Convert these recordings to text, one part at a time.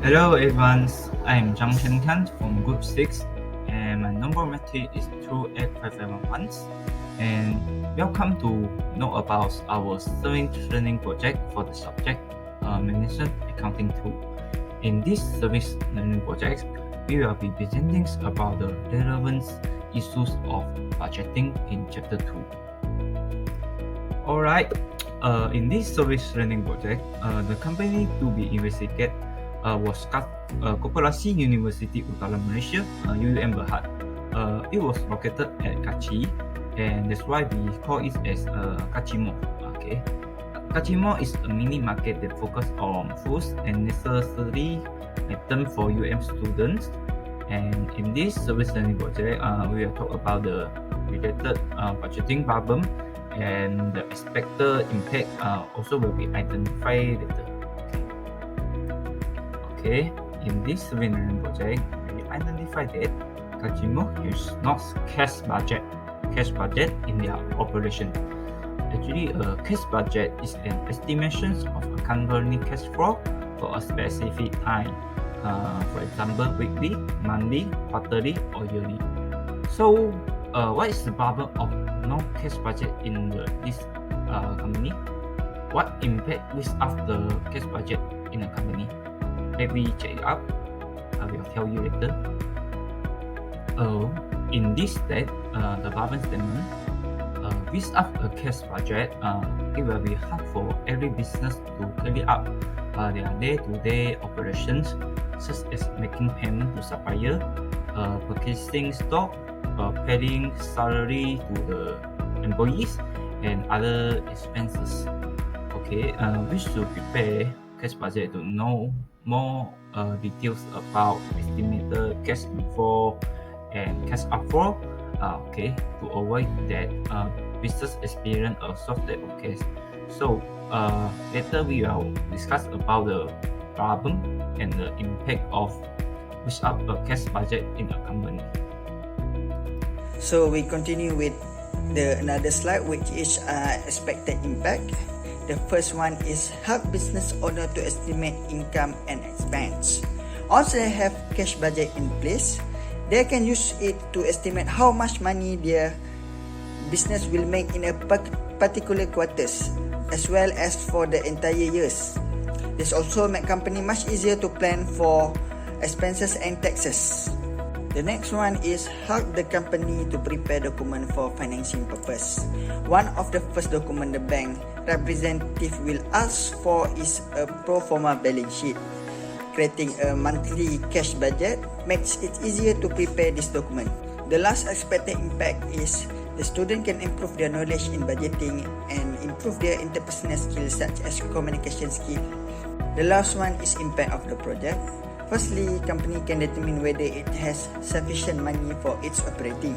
Hello everyone, I'm Zhang Shenkan from Group 6 and my number metric is 28511 and welcome to know about our service learning project for the subject Management Accounting 2. In this service learning project, we will be presenting about the relevant issues of budgeting in chapter 2. Alright, in this service learning project, the company to be investigated was Koperasi University Utara Malaysia, UUM Berhad. It was located at Kachchi, and that's why we call it as Kachchi Mall. Okay, Kachchi Mall is a mini market that focuses on foods and necessary items for UM students. And in this service learning project, we will talk about the related budgeting problem, and the expected impact also will be identified later. Okay, in this service learning project, we identify that Kachchi Mall use not cash budget in their operation. Actually, a cash budget is an estimation of a company cash flow for a specific time. For example, weekly, monthly, quarterly, or yearly. So, what is the problem of no cash budget in this company? What impact with after cash budget in a company? Let me check it out. I will tell you later. In this step, the problem statement, without a cash budget, it will be hard for every business to carry out their day-to-day operations, such as making payment to supplier, purchasing stock, paying salary to the employees, and other expenses. Okay, we should prepare cash budget to know more details about estimated cash inflow and cash outflow. Okay, to avoid that business experience a shortage of cash. So later we will discuss about the problem and the impact of without a cash budget in a company. So we continue with another slide, which is expected impact. The first one is help business owner to estimate income and expense. Once they have cash budget in place, they can use it to estimate how much money their business will make in a particular quarters, as well as for the entire years. This also make company much easier to plan for expenses and taxes. The next one is help the company to prepare document for financing purpose. One of the first document the bank representative will ask for is a pro forma balance sheet. Creating a monthly cash budget makes it easier to prepare this document. The last expected impact is the student can improve their knowledge in budgeting and improve their interpersonal skills such as communication skill. The last one is impact of the project. Firstly, company can determine whether it has sufficient money for its operating.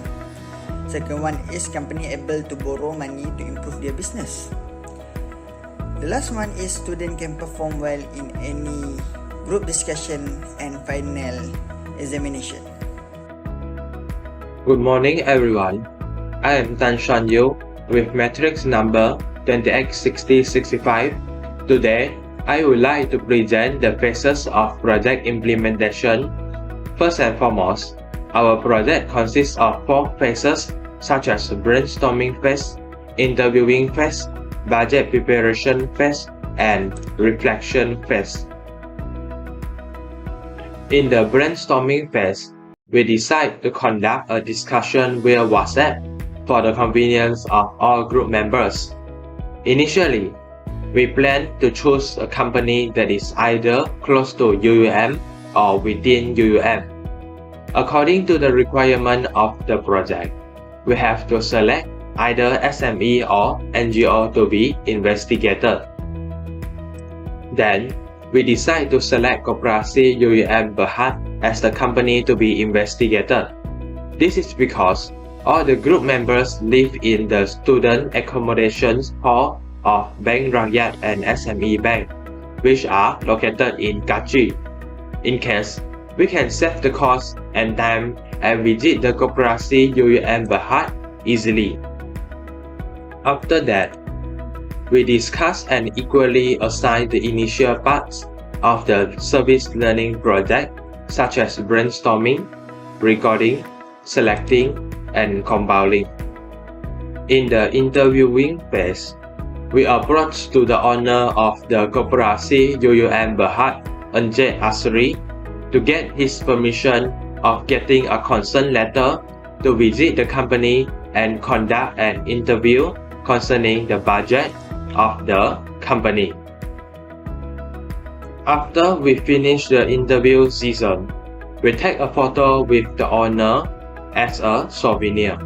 Second one is company able to borrow money to improve their business. The last one is student can perform well in any group discussion and final examination. Good morning everyone. I am Tan Shan Yu with matrix number 286065. Today, I would like to present the phases of project implementation. First and foremost, our project consists of 4 phases such as brainstorming phase, interviewing phase, budget preparation phase, and reflection phase. In the brainstorming phase, we decide to conduct a discussion via WhatsApp for the convenience of all group members. Initially, we plan to choose a company that is either close to UUM or within UUM. According to the requirement of the project, we have to select either SME or NGO to be investigated. Then, we decide to select Koperasi UUM Berhad as the company to be investigated. This is because all the group members live in the student accommodations hall of Bank Rakyat and SME Bank, which are located in Kachchi. In case, we can save the cost and time and visit the Koperasi UUM Berhad easily. After that, we discuss and equally assign the initial parts of the service learning project, such as brainstorming, recording, selecting, and compiling. In the interviewing phase, we approached to the owner of the Koperasi UUM Berhad, Anje Asri, to get his permission of getting a consent letter to visit the company and conduct an interview concerning the budget of the company. After we finish the interview season, we take a photo with the owner as a souvenir.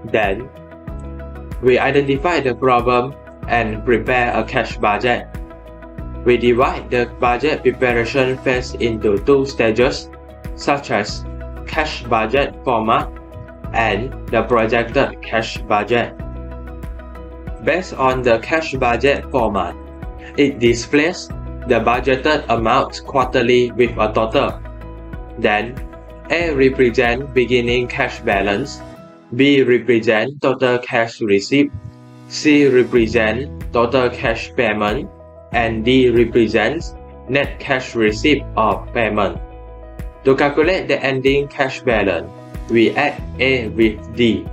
Then, we identify the problem and prepare a cash budget. We divide the budget preparation phase into two stages, such as cash budget format and the projected cash budget. Based on the cash budget format, it displays the budgeted amount quarterly with a total. Then, A represents beginning cash balance, B represents total cash receipt, C represents total cash payment, and D represents net cash receipt of payment. To calculate the ending cash balance, we add A with D.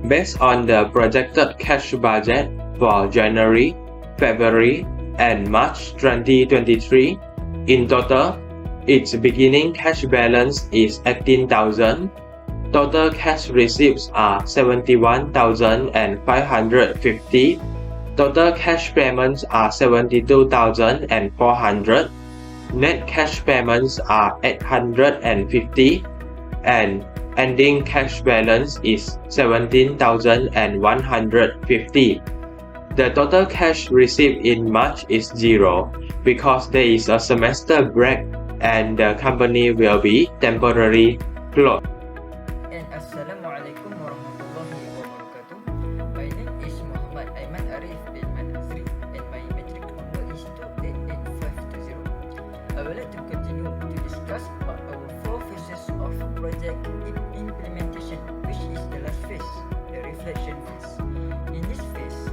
Based on the projected cash budget for January, February, and March 2023, in total, its beginning cash balance is 18,000. Total cash receipts are 71,550. Total cash payments are 72,400. Net cash payments are 850, and ending cash balance is 17,150. The total cash received in March is zero because there is a semester break and the company will be temporarily closed. And Assalamualaikum warahmatullahi wabarakatuh. My name is Muhammad Aiman Arif bin Manazri and my metric number is 2888520. I would like to continue to discuss about our 4 phases of project implementation, which is the last phase, the reflection phase. In this phase,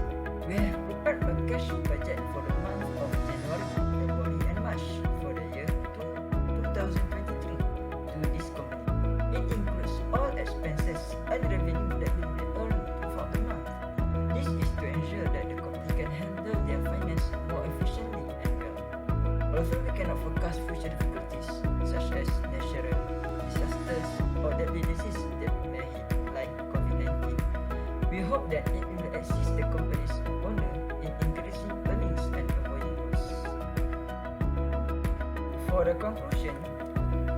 we have prepared a cash budget for the month of January, February and March for the year 2023 to this company. It includes all expenses and revenue that will be earned throughout the month. This is to ensure that the company can handle their finance more efficiently and well. Also, we cannot forecast future difficulties such as natural disasters or deadly disease that may hit like COVID-19. We hope that it will assist the company's owner in increasing earnings and avoiding loss. For the conclusion,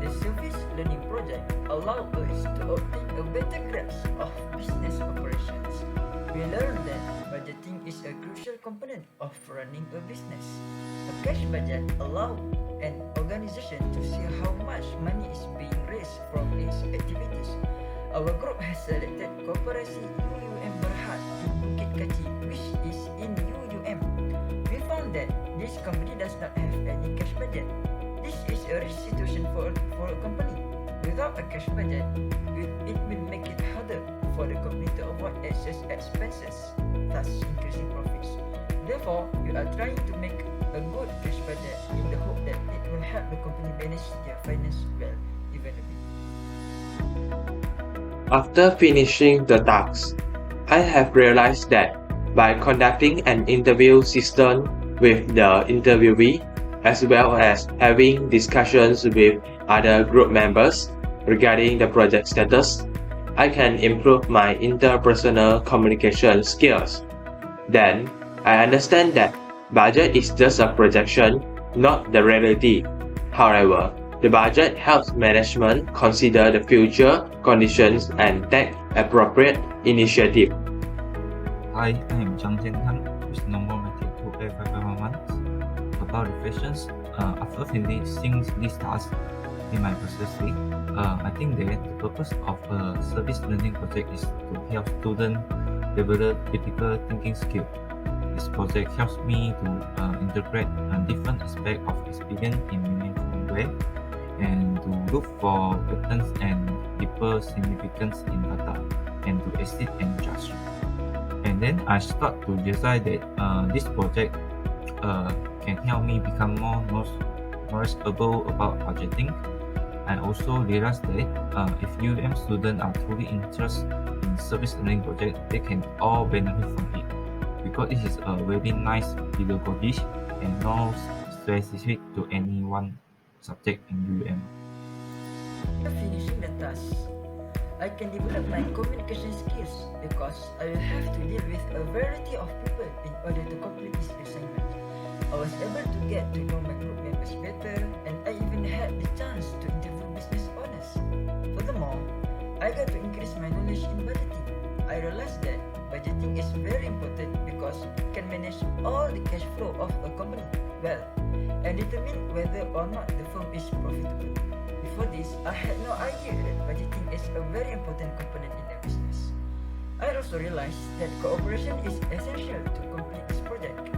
the service learning project allows us to obtain a better grasp of business operations. We learned that budgeting is a crucial component of running a business. A cash budget allows an organization to see how much money is being raised from its activities. Our group has selected Koperasi UUM Berhad in Bukit Kachih, which is in UUM. We found that this company does not have any cash budget. This is a risk situation for a company. Without a cash budget, it will make it harder for the company to avoid excess expenses, thus increasing profits. Therefore, we are trying to make a good cash budget in the hope that it will help the company manage their finance well, even a bit. After finishing the tasks, I have realized that by conducting an interview system with the interviewee, as well as having discussions with other group members regarding the project status, I can improve my interpersonal communication skills. Then, I understand that budget is just a projection, not the reality. However, the budget helps management consider the future conditions and take appropriate initiative. Hi, I am Zhang Jianhan, with number metric 28511. About reflections, after finishing these tasks in my perspective, I think that the purpose of a service learning project is to help students develop critical thinking skill. This project helps me to integrate different aspects of experience in meaningful way and to look for patterns and deeper significance in data and to exit and judge. And then I start to decide that this project can help me become more knowledgeable about budgeting. I also realized that if UM students are truly interested in service learning project, they can all benefit from it because it is a very nice pedagogy and not specific to any one subject in UM. After finishing the task, I can develop my communication skills because I will have to deal with a variety of people in order to complete this assignment. I was able to get to know my group members better, and I even had the chance to interview business owners. Furthermore, I got to increase my knowledge in budgeting. I realized that budgeting is very important because it can manage all the cash flow of a company well and determine whether or not the firm is profitable. Before this, I had no idea that budgeting is a very important component in a business. I also realized that cooperation is essential to complete this project.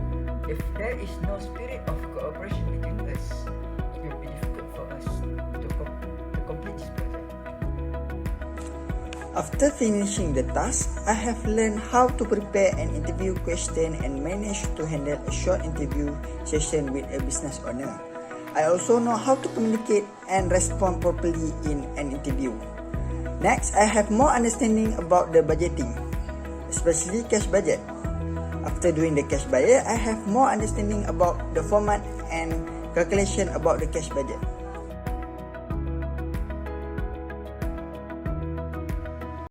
If there is no spirit of cooperation between us, it will be difficult for us to complete this project. After finishing the task, I have learned how to prepare an interview question and managed to handle a short interview session with a business owner. I also know how to communicate and respond properly in an interview. Next, I have more understanding about the budgeting, especially cash budget. After doing the cash budget, I have more understanding about the format and calculation about the cash budget.